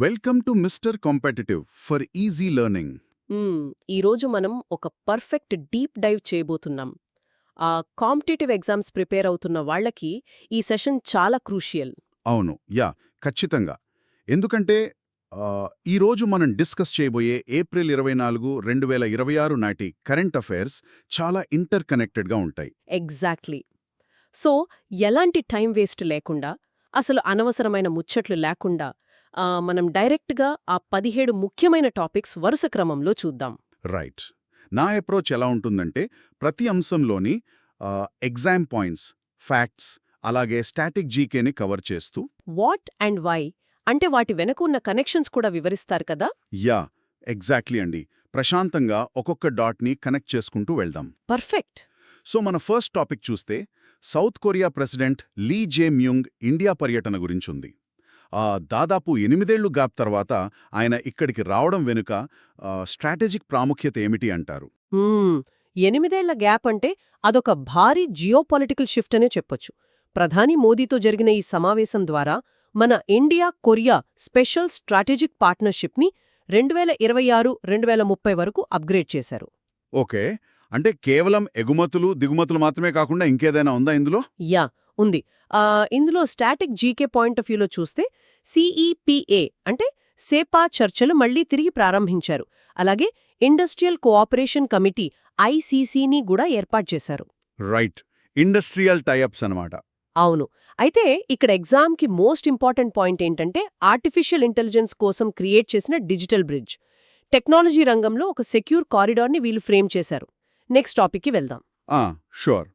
Welcome to mister competitive for easy learning. మ్మ్, ఈరోజు మనం ఒక పర్ఫెక్ట్ డీప్ డైవ్ చేయబోతున్నాం. కాంపిటేటివ్ ఎగ్జామ్స్ ప్రిపేర్ అవుతున్న వాళ్ళకి ఈ సెషన్ చాలా క్రూషియల్. అవును, ఖచ్చితంగా. ఎందుకంటే ఈరోజు మనం డిస్కస్ చేయబోయే ఏప్రిల్ 24, 2026 నాటి కరెంట్ అఫైర్స్ చాలా ఇంటర్ కనెక్టెడ్గా ఉంటాయి. ఎగ్జాక్ట్లీ. సో ఎలాంటి టైం వేస్ట్ లేకుండా, అసలు అనవసరమైన ముచ్చట్లు లేకుండా మనం డైరెక్ట్గా ఆ 17 ముఖ్యమైన టాపిక్స్ వరుస క్రమంలో చూద్దాం. రైట్. నా అప్రోచ్ ఎలా ఉంటుందంటే ప్రతి అంశంలోని ఎగ్జామ్ పాయింట్స్, ఫ్యాక్ట్స్, అలాగే స్టాటిక్ జీకేని కవర్ చేస్తూ వాట్ అండ్ వై అంటే వాటి వెనక ఉన్న కనెక్షన్స్ కూడా వివరిస్తారు కదా. ఎగ్జాక్ట్లీ అండి. ప్రశాంతంగా ఒక్కొక్క డాట్ని కనెక్ట్ చేసుకుంటూ వెళ్దాం. పర్ఫెక్ట్. సో మన ఫస్ట్ టాపిక్ చూస్తే సౌత్ కొరియా ప్రెసిడెంట్ లీ జే మ్యూంగ్ ఇండియా పర్యటన గురించుంది. దాదాపు 8 ఏళ్లు గ్యాప్ తర్వాత ఆయన ఇక్కడికి రావడం వెనుక స్ట్రాటజిక్ ప్రాముఖ్యత ఏమిటి అంటారు? 8 ఏళ్ల గ్యాప్ అంటే అదొక భారీ జియోపాలిటికల్ షిఫ్ట్ అనే చెప్పొచ్చు. ప్రధాని మోదీతో జరిగిన ఈ సమావేశం ద్వారా మన ఇండియా కొరియా స్పెషల్ స్ట్రాటజిక్ పార్ట్నర్షిప్ని 2026-2030 వరకు అప్గ్రేడ్ చేశారు. ఓకే, అంటే కేవలం ఎగుమతులు దిగుమతులు మాత్రమే కాకుండా ఇంకేదైనా ఉందా ఇందులో? ఉంది. ఇందులో స్టాటిక్ జీకే పాయింట్ ఆఫ్ వ్యూలో చూస్తే సిఈపిఏ అంటే సేపా చర్చలు మళ్లీ తిరిగి ప్రారంభించారు. అలాగే ఇండస్ట్రియల్ కోఆపరేషన్ కమిటీ ఐసీసీని కూడా ఏర్పాటు చేశారు. రైట్, ఇండస్ట్రియల్ టైఅప్స్ అన్నమాట. అవును. అయితే ఇక్కడ ఎగ్జామ్కి మోస్ట్ ఇంపార్టెంట్ పాయింట్ ఏంటంటే ఆర్టిఫిషియల్ ఇంటెలిజెన్స్ కోసం క్రియేట్ చేసిన డిజిటల్ బ్రిడ్జ్. టెక్నాలజీ రంగంలో ఒక సెక్యూర్ కారిడార్ని వీళ్ళు ఫ్రేమ్ చేశారు. నెక్స్ట్ టాపిక్కి వెళ్దాం. షూర్.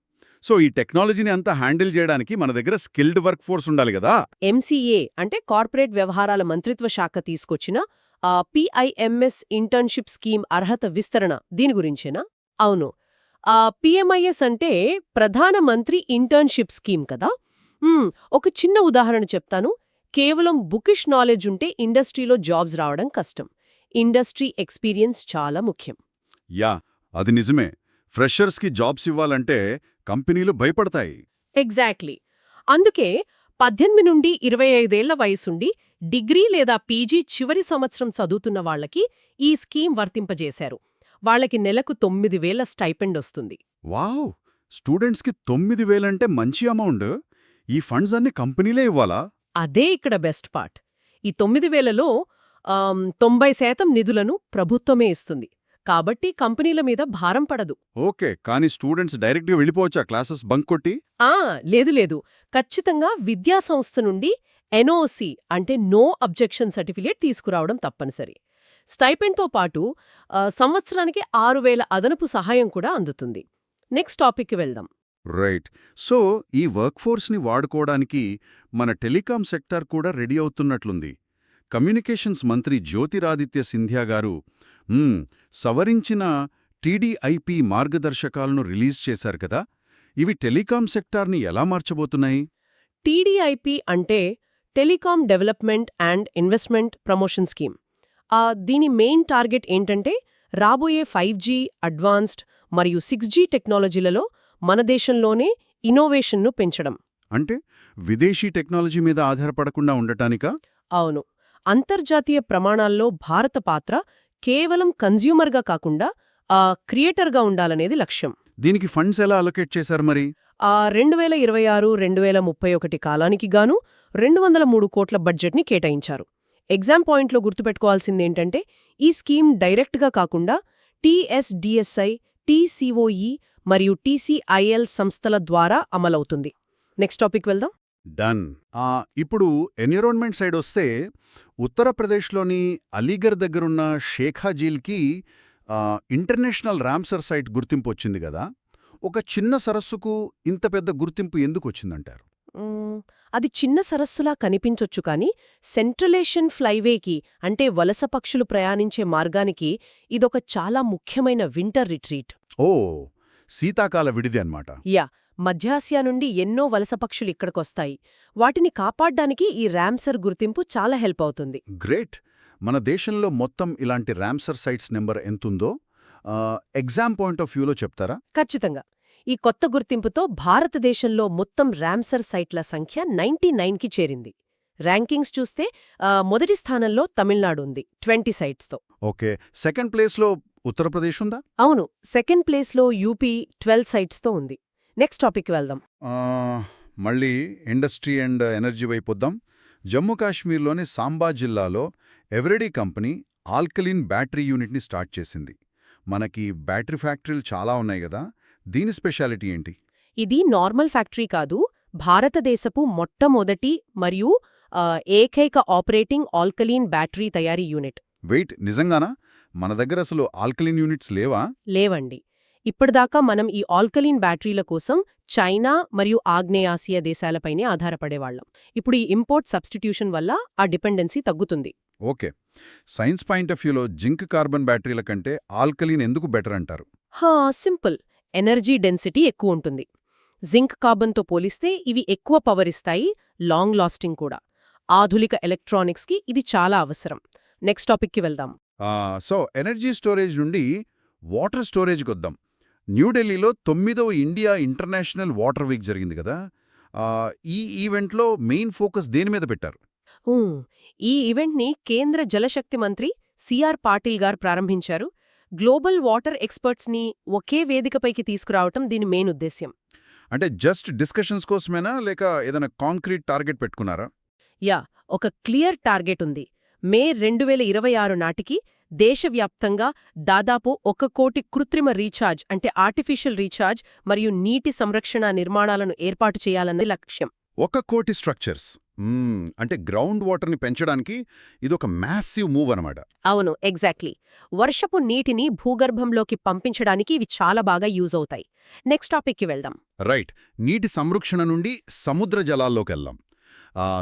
సో ఈ టెక్నాలజీని అంతా హ్యాండిల్ చేయడానికి మన దగ్గర స్కిల్డ్ వర్క్ ఫోర్స్ ఉండాలి కదా. ఎంసీఏ అంటే కార్పొరేట్ వ్యవహారాల మంత్రిత్వ శాఖ తీసుకొచ్చిన పిఐఎంఎస్ ఇంటర్న్షిప్ స్కీమ్ అర్హత విస్తరణ దీని గురించేనా? అవును. పిఎంఐఎస్ అంటే ప్రధానమంత్రి ఇంటర్న్షిప్ స్కీమ్ కదా. ఒక చిన్న ఉదాహరణ చెప్తాను. కేవలం బుకిష్ నాలెడ్జ్ ఉంటే ఇండస్ట్రీలో జాబ్స్ రావడం కష్టం. ఇండస్ట్రీ ఎక్స్పీరియన్స్ చాలా ముఖ్యం. అది నిజమే. ఫ్రెషర్స్కి జాబ్స్ ఇవ్వాలంటే కంపెనీలు భయపడతాయి. ఎగ్జాక్ట్లీ. అందుకే 18 నుండి 25 ఏళ్ల వయసుండి డిగ్రీ లేదా పీజీ చివరి సంవత్సరం చదువుతున్న వాళ్లకి ఈ స్కీమ్ వర్తింపజేశారు. వాళ్లకి నెలకు 9,000 స్టైపెండ్ వస్తుంది. వావ్! స్టూడెంట్స్కి 9,000 అంటే మంచి అమౌంట్. ఈ ఫండ్స్ అన్ని కంపెనీలే ఇవ్వాలా? అదే ఇక్కడ బెస్ట్ పార్ట్. ఈ 9,000లో 90% నిధులను ప్రభుత్వమే ఇస్తుంది. కాబట్టి కంపెనీల మీద భారం పడదు. ఓకే, కానీ స్టూడెంట్స్ డైరెక్ట్గా వెళ్ళిపోవచ్చా క్లాసెస్ బంక్ కొట్టి? లేదు. ఖచ్చితంగా విద్యా సంస్థ నుండి ఎన్ఓసి అంటే నో అబ్జెక్షన్ సర్టిఫికేట్ తీసుకురావడం తప్పనిసరి. స్టైపెండ్తో పాటు సంవత్సరానికి 6,000 అదనపు సహాయం కూడా అందుతుంది. నెక్స్ట్ టాపిక్కి వెళ్దాం. రైట్. సో ఈ వర్క్ ఫోర్స్ని వాడుకోవడానికి మన టెలికాం సెక్టార్ కూడా రెడీ అవుతున్నట్లుంది. కమ్యూనికేషన్స్ మంత్రి జ్యోతిరాదిత్య సింధియా గారు సవరించిన టీడీఐపీ మార్గదర్శకాలను రిలీజ్ చేశారు కదా. ఇవి టెలికాం సెక్టార్ని ఎలా మార్చబోతున్నాయి? టీడీఐపీ అంటే telecom development and investment promotion scheme. దీని మెయిన్ టార్గెట్ ఏంటంటే రాబోయే 5G, అడ్వాన్స్డ్ మరియు 6G టెక్నాలజీలలో మన దేశంలోనే ఇన్నోవేషన్ను పెంచడం. అంటే విదేశీ టెక్నాలజీ మీద ఆధారపడకుండా ఉండటానికా? అవును. అంతర్జాతీయ ప్రమాణాల్లో భారత పాత్ర కేవలం కన్జ్యూమర్గా కాకుండా క్రియేటర్గా ఉండాలనేది లక్ష్యం. దీనికి ఫండ్స్ ఎలా అలొకేట్ చేశారు మరి? 2026-2031 కాలానికి గాను 203 కోట్ల బడ్జెట్ని కేటాయించారు. ఎగ్జామ్ పాయింట్లో గుర్తుపెట్టుకోవాల్సిందేంటంటే ఈ స్కీమ్ డైరెక్ట్గా కాకుండా టీఎస్డీఎస్ఐ, టీసీఓఈ మరియు టీసీఐఎల్ సంస్థల ద్వారా అమలవుతుంది. నెక్స్ట్ టాపిక్ వెళ్దాం. డన్. ఇప్పుడు ఎన్విరాన్మెంట్ సైడ్ వస్తే ఉత్తరప్రదేశ్లోని అలీగర్ దగ్గరున్న షేఖాజీల్కి ఇంటర్నేషనల్ రామ్సర్ సైట్ గుర్తింపు వచ్చింది కదా. ఒక చిన్న సరస్సుకు ఇంత పెద్ద గుర్తింపు ఎందుకు వచ్చిందంటారు? అది చిన్న సరస్సులా కనిపించొచ్చు కానీ సెంట్రలేషన్ ఫ్లైవేకి అంటే వలస పక్షులు ప్రయాణించే మార్గానికి ఇదొక చాలా ముఖ్యమైన వింటర్ రిట్రీట్. శీతాకాల విడిది అన్నమాట. మధ్యాసియా నుండి ఎన్నో వలస పక్షులు ఇక్కడికొస్తాయి. వాటిని కాపాడ్డానికి ఈ రామ్సర్ గుర్తింపు చాలా హెల్ప్ అవుతుంది. గ్రేట్. మన దేశంలో మొత్తం ఇలాంటి రామ్సర్ సైట్స్ నెంబర్ ఎంతుందో ఎగ్జామ్ పాయింట్ ఆఫ్ వ్యూలో చెప్తారా? ఖచ్చితంగా. ఈ కొత్త గుర్తింపుతో భారతదేశంలో మొత్తం రామ్సర్ సైట్ల సంఖ్య 99కి చేరింది. ర్యాంకింగ్స్ చూస్తే మొదటి స్థానంలో తమిళనాడు ఉంది 20 సైట్స్తో. ఓకే, సెకండ్ ప్లేస్లో ఉత్తరప్రదేశ్ ఉందా? అవును, సెకండ్ ప్లేస్లో యూపీ 12 సైట్స్తో ఉంది. నెక్స్ట్ టాపిక్కి వెళ్దాం. ఆ, మళ్ళీ ఇండస్ట్రీ అండ్ ఎనర్జీ వైపు వద్దాం. జమ్మూ కాశ్మీర్లోని సాంబా జిల్లాలో ఎవరిడీ కంపెనీ ఆల్కలీన్ బ్యాటరీ యూనిట్ని స్టార్ట్ చేసింది. మనకి బ్యాటరీ ఫ్యాక్టరీలు చాలా ఉన్నాయి కదా, దీని స్పెషాలిటీ ఏంటి? ఇది నార్మల్ ఫ్యాక్టరీ కాదు, భారతదేశపు మొట్టమొదటి మరియు ఏకైక ఆపరేటింగ్ ఆల్కలీన్ బ్యాటరీ తయారీ యూనిట్. వెయిట్, నిజంగానా? మన దగ్గర అసలు ఆల్కలీన్ యూనిట్స్ లేవా? లేవండి. ఇప్పటిదాకా మనం ఈ ఆల్కలీన్ బ్యాటరీల కోసం చైనా మరియు ఆగ్నేయాసియా దేశాలపైనే ఆధారపడేవాళ్లం. ఇప్పుడు ఈ ఇంపోర్ట్ సబ్స్టిట్యూషన్ వల్ల ఆ డిపెండెన్సీ తగ్గుతుంది. ఓకే, సైన్స్ పాయింట్ ఆఫ్ వ్యూలో జింక్ కార్బన్ బ్యాటరీల కంటే ఆల్కలీన్ ఎందుకు బెటర్ అంటారు? సింపుల్. ఎనర్జీ డెన్సిటీ ఎక్కువ ఉంటుంది. జింక్ కార్బన్తో పోలిస్తే ఇవి ఎక్కువ పవర్ ఇస్తాయి, లాంగ్ లాస్టింగ్ కూడా. ఆధునిక ఎలక్ట్రానిక్స్కి ఇది చాలా అవసరం. నెక్స్ట్ టాపిక్కి వెళ్దాం. సో ఎనర్జీ స్టోరేజ్ నుండి వాటర్ స్టోరేజ్కి వద్దాం. న్యూఢిల్లీలో 9వ ఇండియా ఇంటర్నేషనల్ వాటర్ వీక్ జరిగింది కదా, ఈ ఈవెంట్లో మెయిన్ ఫోకస్ దేని మీద పెట్టారు? ఈ ఈవెంట్ని కేంద్ర జలశక్తి మంత్రి సిఆర్ పాటిల్ గారు ప్రారంభించారు. గ్లోబల్ వాటర్ ఎక్స్పర్ట్స్ని ఒకే వేదికపైకి తీసుకురావటం దీని మెయిన్ ఉద్దేశ్యం. అంటే జస్ట్ డిస్కషన్స్ కోసమేనా, లేక ఏదైనా కాంక్రీట్ టార్గెట్ పెట్టుకున్నారా? ఒక క్లియర్ టార్గెట్ ఉంది. మే 2026 నాటికి దేశవ్యాప్తంగా దాదాపు 1 కోటి కృత్రిమ రీఛార్జ్ అంటే ఆర్టిఫిషియల్ రీఛార్జ్ మరియు నీటి సంరక్షణ నిర్మాణాలను ఏర్పాటు చేయాలన్నది లక్ష్యం. 1 కోటి స్ట్రక్చర్స్ అంటే గ్రౌండ్ వాటర్ని పెంచడానికి ఇదొక మ్యాసివ్ మూవ్ అనమాట. అవును, ఎగ్జాక్ట్లీ. వర్షపు నీటిని భూగర్భంలోకి పంపించడానికి ఇవి చాలా బాగా యూజ్ అవుతాయి. నెక్స్ట్ టాపిక్కి వెళ్దాం. రైట్, నీటి సంరక్షణ నుండి సముద్ర జలాల్లోకెళ్దాం.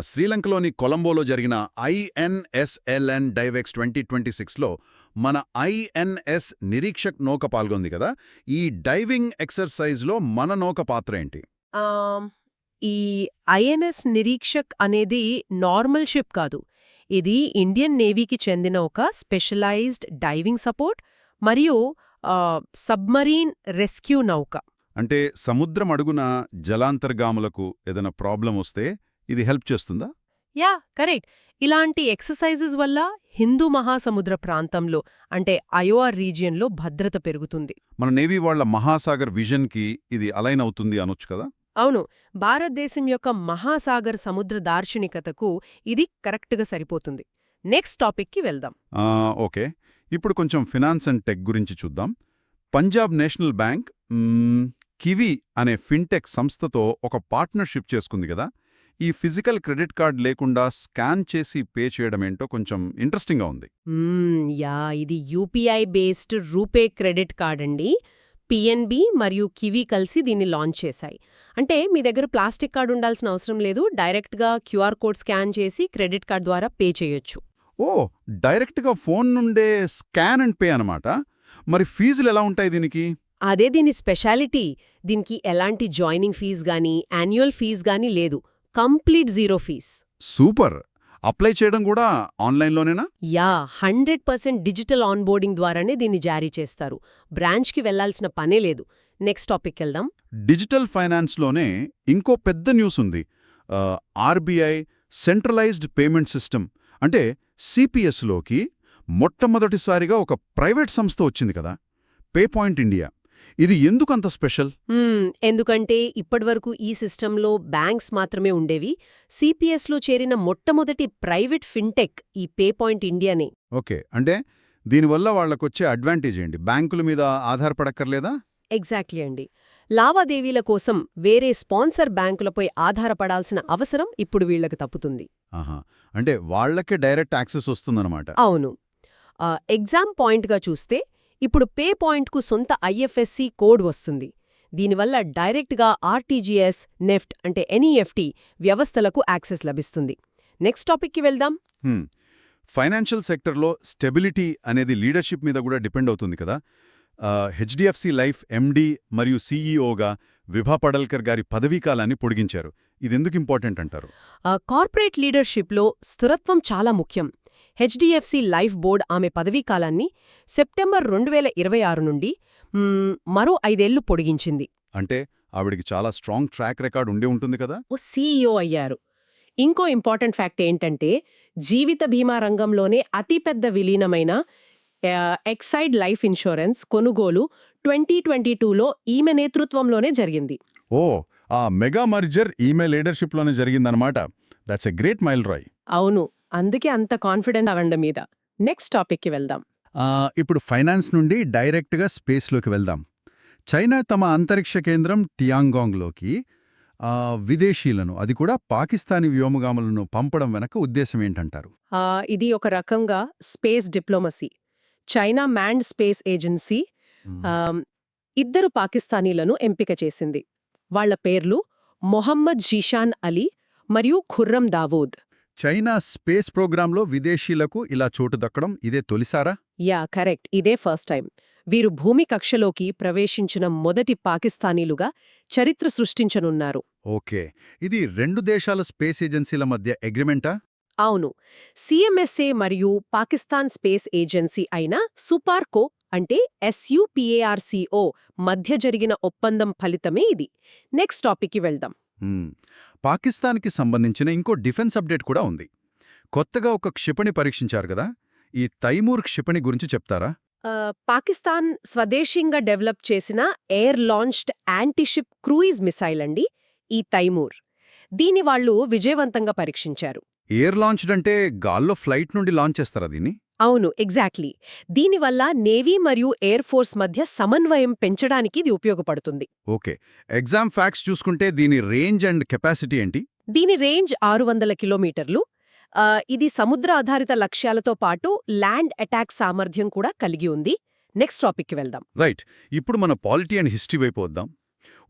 శ్రీలంకలోని కొలంబోలో జరిగిన INSLN డైవెక్స్ 2026లో మన INS నిరీక్షక్ నౌక పాల్గొంది కదా, ఈ డైవింగ్ ఎక్సర్సైజ్లో మన నౌక పాత్ర ఏంటి? ఈ INS నిరీక్షక్ అనేది నార్మల్ షిప్ కాదు. ఇది ఇండియన్ నేవీకి చెందిన ఒక స్పెషలైజ్డ్ డైవింగ్ సపోర్ట్ మరియు సబ్మరీన్ రెస్క్యూ నౌక. అంటే సముద్రం అడుగున జలాంతర్గాములకు ఏదైనా ప్రాబ్లం వస్తే ఇది హెల్ప్ చేస్తుందా? కరెక్ట్. ఇలాంటి ఎక్సర్సైజెస్ వల్ల హిందూ మహాసముద్ర ప్రాంతంలో అంటే IOR రీజియన్లో భద్రత పెరుగుతుంది. మన నేవీ వాళ్ల మహాసాగర్ విజన్కి ఇది అలైన్ అవుతుంది అనొచ్చు కదా? అవును, భారతదేశం యొక్క మహాసాగర్ సముద్ర దార్శనికతకు ఇది కరెక్ట్గా సరిపోతుంది. నెక్స్ట్ టాపిక్కి వెళ్దాం. ఓకే, ఇప్పుడు కొంచెం ఫినాన్స్ అండ్ టెక్ గురించి చూద్దాం. పంజాబ్ నేషనల్ బ్యాంక్ కివీ అనే ఫిన్టెక్ సంస్థతో ఒక పార్ట్నర్షిప్ చేసుకుంది కదా, ఈ ఫిజికల్ క్రెడిట్ కార్డ్ లేకుండా స్కాన్ చేసి పే చేయడమేంటో కొంచెం ఇంట్రెస్టింగ్గా ఉంది. ఇది UPI based RuPay credit card అండి. PNB మరియు కివీ కలిసి దీన్ని లాంచ్ చేశాయి. అంటే మీ దగ్గర ప్లాస్టిక్ కార్డు ఉండాల్సిన అవసరం లేదు, డైరెక్ట్గా QR కోడ్ స్కాన్ చేసి క్రెడిట్ కార్డ్ ద్వారా పే చేయొచ్చు. డైరెక్ట్గా ఫోన్ నుండే స్కాన్ అండ్ పే అనమాట. మరి ఫీజులు ఎలా ఉంటాయి దీనికి? అదే దీని స్పెషాలిటీ. దీనికి ఎలాంటి జాయినింగ్ ఫీజ్ గానీ యాన్యువల్ ఫీజ్ గానీ లేదు, complete zero fees. Super. Apply చేయడం కూడా ఆన్లైన్లోనేనా? 100% డిజిటల్ ఆన్బోర్డింగ్ ద్వారానే దీన్ని జారీ చేస్తారు. బ్రాంచ్కి వెళ్లాల్సిన పనే లేదు. నెక్స్ట్ టాపిక్ వెళ్దాం. డిజిటల్ ఫైనాన్స్లోనే ఇంకో పెద్ద న్యూస్ ఉంది. RBI సెంట్రలైజ్డ్ పేమెంట్ సిస్టమ్ అంటే CPSలోకి మొట్టమొదటిసారిగా ఒక ప్రైవేట్ సంస్థ వచ్చింది కదా, పేపాయింట్ ఇండియా. ఇది ఎందుకంత స్పెషల్? ఎందుకంటే ఇప్పటివరకు ఈ సిస్టంలో బ్యాంక్స్ మాత్రమే ఉండేవి. CPSలో చేరిన మొట్టమొదటి ప్రైవేట్ ఫిన్టెక్ ఈ పేపాయింట్ ఇండియానే. ఓకే, అంటే దీనివల్ల వాళ్లకొచ్చే అడ్వాంటేజ్ ఏంటి? బ్యాంకుల మీద ఆధారపడక్కర్లేదా? ఎగ్జాక్ట్లీ అండి. లావాదేవీల కోసం వేరే స్పాన్సర్ బ్యాంకులపై ఆధారపడాల్సిన అవసరం ఇప్పుడు వీళ్లకు తప్పుతుంది. అంటే వాళ్లకే డైరెక్ట్ యాక్సెస్ వస్తుందన్నమాట. అవును. ఎగ్జామ్ పాయింట్గా చూస్తే ఇప్పుడు పే పాయింట్కు సొంత IFSC కోడ్ వస్తుంది. దీనివల్ల డైరెక్ట్గా RTGS, నెఫ్ట్ అంటే NEFT వ్యవస్థలకు యాక్సెస్ లభిస్తుంది. నెక్స్ట్ టాపిక్కి వెళ్దాం. ఫైనాన్షియల్ సెక్టర్లో స్టెబిలిటీ అనేది లీడర్షిప్ మీద కూడా డిపెండ్ అవుతుంది కదా. HDFC లైఫ్ MD మరియు CEOగా విభా పడల్కర్ గారి పదవీకాలాన్ని పొడిగించారు. ఇదెందుకు ఇంపార్టెంట్ అంటారు? కార్పొరేట్ లీడర్షిప్లో స్థిరత్వం చాలా ముఖ్యం. HDFC లైఫ్ బోర్డ్ ఆమె పదవీకాలాన్ని సెప్టెంబర్ 2026 నుండి మరో 5 ఏళ్లు పొడిగించింది. అంటే ఆవిడికి చాలా స్ట్రాంగ్ ట్రాక్ రికార్డ్ ఉండే ఉంటుంది కదా. CEO అయ్యారు. ఇంకో ఇంపార్టెంట్ ఫ్యాక్ట్ ఏంటంటే జీవిత బీమా రంగంలోనే అతిపెద్ద విలీనమైన ఎక్సైడ్ లైఫ్ ఇన్షూరెన్స్ కొనుగోలు 2022లో ఈమె నేతృత్వంలోనే జరిగింది. ఓ, ఆ మెగా మర్జర్ ఈమె లీడర్షిప్లోనే జరిగిందనమాట. దట్స్ ఎ గ్రేట్ మైల్ రాయ్. అవును, అందుకే అంత కాన్ఫిడెంట్ అవ్వండి మీద. నెక్స్ట్ టాపిక్కి వెళ్దాం. ఇప్పుడు ఫైనాన్స్ నుండి డైరెక్ట్గా స్పేస్లోకి వెళ్దాం. చైనా తమ అంతరిక్ష కేంద్రం టియాంగాంగ్లోకి విదేశీయులను, అది కూడా పాకిస్తానీ వ్యోమగాములను పంపడం వెనక ఉద్దేశం ఏంటంటారు? ఇది ఒక రకంగా space diplomacy. China manned space agency ఇద్దరు పాకిస్తానీలను ఎంపిక చేసింది. వాళ్ల పేర్లు మొహమ్మద్ జీషాన్ అలీ మరియు ఖుర్రం దావూద్. చైనా స్పేస్ ప్రోగ్రాంలో విదేశీయులకు ఇలా చోటు దక్కడం ఇదే తొలిసారా? యా, కరెక్ట్, ఇదే ఫస్ట్ టైం. వీరు భూమి కక్షలోకి ప్రవేశించిన మొదటి పాకిస్తానీలుగా చరిత్ర సృష్టించనున్నారు. ఓకే, ఇది రెండు దేశాల స్పేస్ ఏజెన్సీల మధ్య అగ్రిమెంటా? అవును, సిఎంఎస్ఏ మరియు పాకిస్తాన్ స్పేస్ ఏజెన్సీ అయిన సుపార్కో అంటే SUPARCO మధ్య జరిగిన ఒప్పందం ఫలితమే ఇది. నెక్స్ట్ టాపిక్కి వెళ్దాం. పాకిస్తాన్కి సంబంధించిన ఇంకో డిఫెన్స్ అప్డేట్ కూడా ఉంది. కొత్తగా ఒక క్షిపణి పరీక్షించారు కదా, ఈ తైమూర్ క్షిపణి గురించి చెప్తారా? పాకిస్తాన్ స్వదేశీయంగా డెవలప్ చేసిన air launched anti-ship cruise missile అండి ఈ తైమూర్. దీని వాళ్ళు విజయవంతంగా పరీక్షించారు. ఎయిర్ లాంచ్డ్ అంటే గాల్లో ఫ్లైట్ నుండి లాంచ్ చేస్తారా దీన్ని? అవును, ఎగ్జాక్ట్లీ. దీనివల్ల నేవీ మరియు ఎయిర్ ఫోర్స్ మధ్య సమన్వయం పెంచడానికి ఇది ఉపయోగపడుతుంది. ఓకే, ఎగ్జామ్ ఫ్యాక్ట్స్ చూసుకుంటే దీని రేంజ్ అండ్ కెపాసిటీ ఏంటి? దీని రేంజ్ 600 కిలోమీటర్లు. ఇది సముద్ర ఆధారిత లక్ష్యాలతో పాటు ల్యాండ్ అటాక్ సామర్థ్యం కూడా కలిగి ఉంది. నెక్స్ట్ టాపిక్కి వెళ్దాం. రైట్, ఇప్పుడు మన పాలిటీ అండ్ హిస్టరీ వైపు వద్దాం.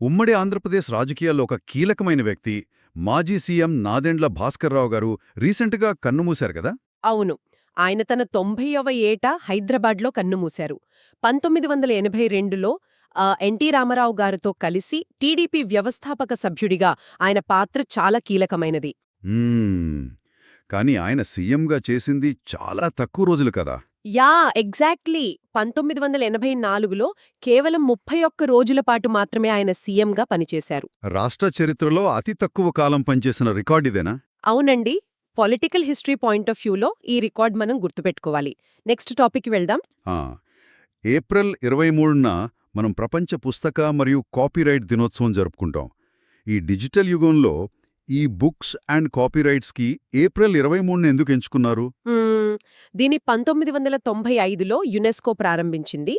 ఉమ్మడి ఆంధ్రప్రదేశ్ రాజకీయాల్లో ఒక కీలకమైన వ్యక్తి, మాజీ సీఎం నాదెండ్ల భాస్కర్రావు గారు రీసెంట్గా కన్నుమూశారు కదా? అవును, ఆయన తన 90వ ఏట హైదరాబాద్లో కన్నుమూశారు. 1982లో ఎన్టీ రామారావు గారితో కలిసి టీడీపీ వ్యవస్థాపక సభ్యుడిగా ఆయన పాత్ర చాలా కీలకమైనది. కానీ ఆయన సీఎంగా చేసింది చాలా తక్కువ రోజులు కదా? Yeah, exactly. 1984లో కేవలం 31 రోజుల పాటు మాత్రమే ఆయన సీఎంగా పనిచేశారు. రాష్ట్ర చరిత్రలో అతి తక్కువ కాలం పనిచేసిన రికార్డిదేనా? అవునండి. పొలిటికల్ హిస్టరీ పాయింట్ ఆఫ్ వ్యూలో ఈ రికార్డ్ మనం గుర్తుపెట్టుకోవాలి. నెక్స్ట్ టాపిక్కి వెళ్దాం. ఏప్రిల్ 23న మనం ప్రపంచ పుస్తక మరియు కాపీరైట్ దినోత్సవం జరుపుకుంటాం. ఈ డిజిటల్ యుగంలో ఈ బుక్స్ అండ్ కాపీరైట్స్కి ఏప్రిల్ 23ని ఎందుకు ఎంచుకున్నారు? దీని 1995లో యునెస్కో ప్రారంభించింది.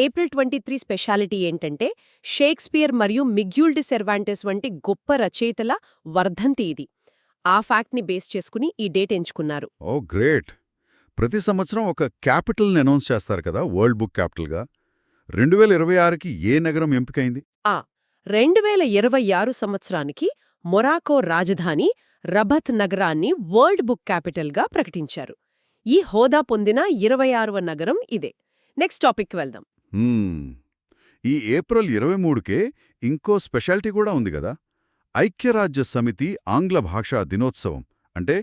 ఏప్రిల్ 23 స్పెషాలిటీ ఏంటంటే షేక్స్పియర్ మరియు మిగ్యూల్ డి సెర్వాంటెస్ వంటి గొప్ప రచయితల వర్ధంతి ఇది. ఆ ఫ్యాక్ట్ని బేస్ చేసుకుని ఈ డేట్ ఎంచుకున్నారు. ఓ గ్రేట్. ప్రతి సంవత్సరం ఒక క్యాపిటల్ని అనౌన్స్ చేస్తారు కదా, వరల్డ్ బుక్ క్యాపిటల్గా. 2026కి ఏ నగరం ఎంపికైంది? 2026 సంవత్సరానికి మొరాకో రాజధాని రబత్ నగరాన్ని వరల్డ్ బుక్ క్యాపిటల్గా ప్రకటించారు. ఈ హోదా పొందిన 26వ నగరం ఇదే. నెక్స్ట్ టాపిక్కి వెళ్దాం. ఈ ఏప్రిల్ 23కే ఇంకో స్పెషాలిటీ కూడా ఉంది కదా, ఐక్యరాజ్య సమితి ఆంగ్ల భాషా దినోత్సవం, అంటే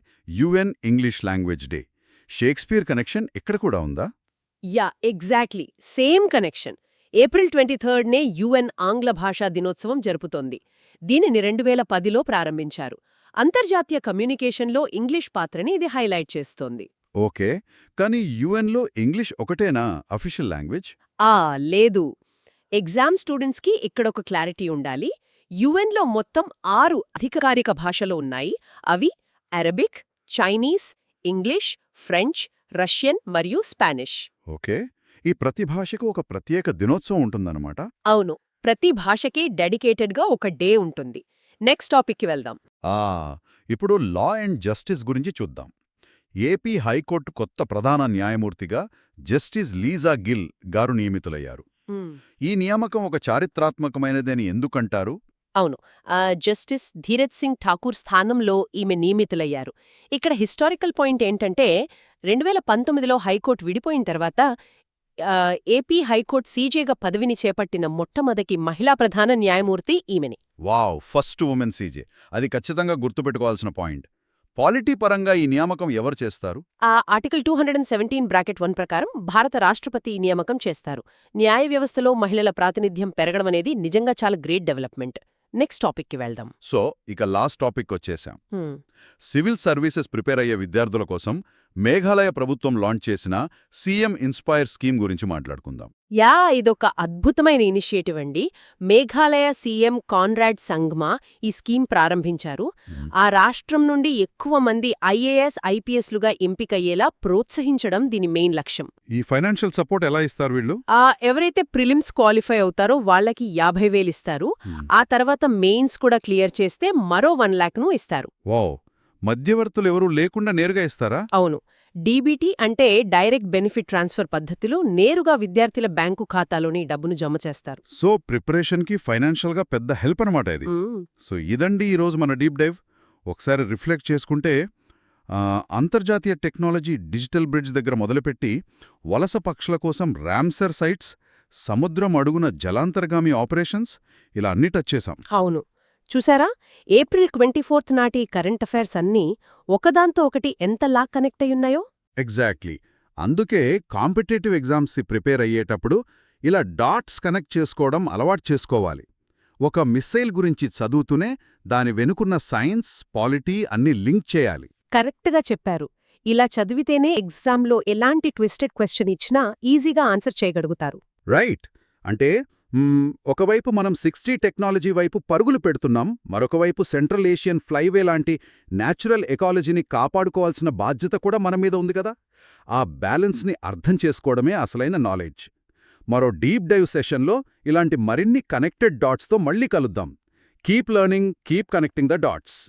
UN English language day. Shakespeare connection ఇక్కడ కూడా ఉందా? Yeah, exactly, same connection. April 23నే UN ఆంగ్ల భాషా దినోత్సవం జరుపుతోంది. దీనిని 2010లో ప్రారంభించారు. అంతర్జాతీయ కమ్యూనికేషన్లో ఇంగ్లీష్ పాత్రని ఇది హైలైట్ చేస్తోంది. ఓకే, కానీ UNలో ఇంగ్లీష్ ఒకటేనా అఫీషియల్ లాంగ్వేజ్? లేదు. ఎగ్జామ్ స్టూడెంట్స్కి ఇక్కడొక క్లారిటీ ఉండాలి. UNలో మొత్తం 6 అధికారిక భాషలు ఉన్నాయి. అవి Arabic, Chinese, English, French, Russian మరియు స్పానిష్. ఓకే, ఈ ప్రతి భాషకు ఒక ప్రత్యేక దినోత్సవం ఉంటుందన్నమాట? అవును, ప్రతి భాషకి డెడికేటెడ్గా ఒక డే ఉంటుంది. నెక్స్ట్ టాపిక్కి వెళ్దాం. ఇప్పుడు లా అండ్ జస్టిస్ గురించి చూద్దాం. ఏపీ హైకోర్టు కొత్త ప్రధాన న్యాయమూర్తిగా జస్టిస్ లీజా గిల్ గారు నియమితులయ్యారు. ఈ నియామకం ఒక చారిత్రాత్మకమైనదని ఎందుకంటారు? అవును, జస్టిస్ ధీరజ్ సింగ్ ఠాకూర్ స్థానంలో ఈమె నియమితులయ్యారు. ఇక్కడ హిస్టారికల్ పాయింట్ ఏంటంటే 2019లో హైకోర్టు విడిపోయిన తర్వాత ఏపీ హైకోర్టు సీజేగా పదవిని చేపట్టిన మొట్టమొదటి మహిళా ప్రధాన న్యాయమూర్తి ఈమెని. Wow, first women CJ. అది ఖచ్చితంగా గుర్తుపెట్టుకోవాల్సిన పాయింట్. పాలిటీ పరంగా ఈ నియామకం ఎవరు చేస్తారు? ఆర్టికల్ 217(1) ప్రకారం భారత రాష్ట్రపతి ఈ నియామకం చేస్తారు. న్యాయ వ్యవస్థలో మహిళల ప్రాతినిధ్యం పెరగడం అనేది నిజంగా చాలా గ్రేట్ డెవలప్మెంట్. నెక్స్ట్ టాపిక్కి వెళ్దాం. సో ఇక లాస్ట్ టాపిక్ వచ్చేసాం. హ్మ్. సివిల్ సర్వీసెస్ ప్రిపేర్ అయ్యే విద్యార్థుల కోసం మేఘాలయ ప్రభుత్వం లాంచ్ చేసిన సీఎం ఇన్స్పైర్ స్కీమ్ గురించి మాట్లాడుకుందాం. ఇదొక అద్భుతమైన ఇనిషియేటివ్ అండి. మేఘాలయ సీఎం కాన్రాడ్ సంగ్మా ఈ స్కీమ్ ప్రారంభించారు. ఆ రాష్ట్రం నుండి ఎక్కువ మంది ఐఏఎస్, ఐపీఎస్లుగా ఎంపికయ్యేలా ప్రోత్సహించడం దీని మెయిన్ లక్ష్యం. ఈ ఫైనాన్షియల్ సపోర్ట్ ఎలా ఇస్తారు వీళ్ళు? ఎవరైతే ప్రిలిమ్స్ క్వాలిఫై అవుతారో వాళ్ళకి 50,000 ఇస్తారు. ఆ తర్వాత మెయిన్స్ కూడా క్లియర్ చేస్తే మరో 1,00,000 ఇస్తారు. వావ్, మధ్యవర్తులు ఎవరూ లేకుండా నేరుగా ఇస్తారా? అవును. డీబీటీ అంటే డైరెక్ట్ బెనిఫిట్ ట్రాన్స్ఫర్ పద్ధతిలో నేరుగా విద్యార్థుల బ్యాంకు ఖాతాలోని డబ్బును జమ చేస్తారు. సో ప్రిపరేషన్కి ఫైనాన్షియల్గా పెద్ద హెల్ప్ అనమాట ఇది. సో ఇదండి ఈరోజు మన డీప్ డైవ్. ఒకసారి రిఫ్లెక్ట్ చేసుకుంటే అంతర్జాతీయ టెక్నాలజీ డిజిటల్ బ్రిడ్జ్ దగ్గర మొదలుపెట్టి వలస పక్షుల కోసం ర్యామ్సర్ సైట్స్, సముద్రం అడుగున జలాంతర్గామి ఆపరేషన్స్, ఇలా అన్ని టచ్ చేశాం. అవును. చూసారా, ఏప్రిల్ 24 నాటి కరెంట్ అఫైర్స్ అన్నీ ఒకదాంతో ఒకటి ఎంతలా కనెక్ట్ అయ్యున్నాయో. ఎగ్జాక్ట్లీ. అందుకే కాంపిటేటివ్ ఎగ్జామ్స్కి ప్రిపేర్ అయ్యేటప్పుడు ఇలా డాట్స్ కనెక్ట్ చేసుకోవడం అలవాటు చేసుకోవాలి. ఒక మిస్సైల్ గురించి చదువుతూనే దాని వెనుకున్న సైన్స్, పాలిటీ అన్నీ లింక్ చేయాలి. కరెక్ట్గా చెప్పారు. ఇలా చదివితేనే ఎగ్జామ్లో ఎలాంటి ట్విస్టెడ్ క్వశ్చన్ ఇచ్చినా ఈజీగా ఆన్సర్ చేయగలుగుతారు. రైట్. అంటే ఒకవైపు మనం 6G టెక్నాలజీ వైపు పరుగులు పెడుతున్నాం, మరొకవైపు సెంట్రల్ ఏషియన్ ఫ్లైవే లాంటి న్యాచురల్ ఎకాలజీని కాపాడుకోవాల్సిన బాధ్యత కూడా మన మీద ఉంది కదా. ఆ బ్యాలెన్స్ని అర్థం చేసుకోవడమే అసలైన నాలెడ్జ్. మరో డీప్ డైవ్ సెషన్లో ఇలాంటి మరిన్ని కనెక్టెడ్ డాట్స్తో మళ్ళీ కలుద్దాం. Keep learning, keep connecting the dots.